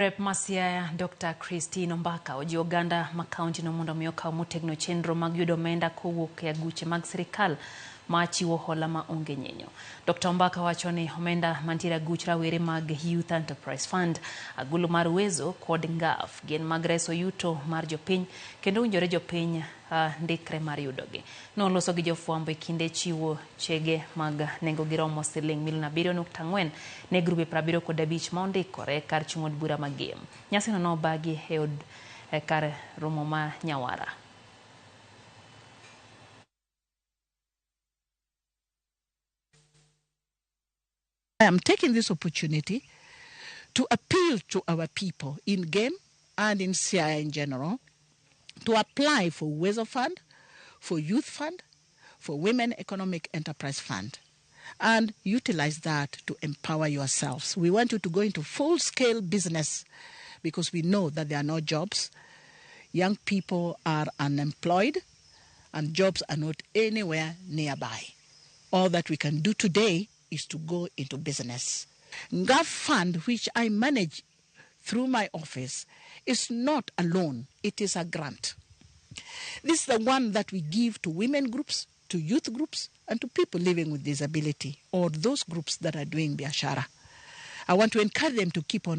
Rep ma Siaya Dr. Christine Ombaka ojiwo oganda ma kaonti no mondo miyo okaw motegno chenro mag yudo omenda kowuok e aguche mag sirkal ma chiwo hola ma onge nyinyo. Dr. Ombaka wacho ni omenda mantiere aguch rawere mag Youth Enterprise Fund, agulu mar Wezo kod Ngaf gin mag reso yuto mar jopiny kendo winjore jopiny ndikre mar yudogi. Noloso gi jofwambo e kinde chiwo chege mag nengo giromo siling milion 7.4 ne grube 75 ma ondikore kar chung od bura magem. Nyasi no nobagi e od kar romo ma Nyawara. I am taking this opportunity to appeal to our people in Game and in Siaya in general to apply for Wezo Fund, for Youth Fund, for Women Economic Enterprise Fund, and utilize that to empower yourselves. We want you to go into full-scale business because we know that there are no jobs. Young people are unemployed and jobs are not anywhere nearby. All that we can do today is to go into business. Ngaf Fund, which I manage through my office, is not a loan, it is a grant. This is the one that we give to women groups, to youth groups, and to people living with disability, or those groups that are doing biashara. I want to encourage them to keep on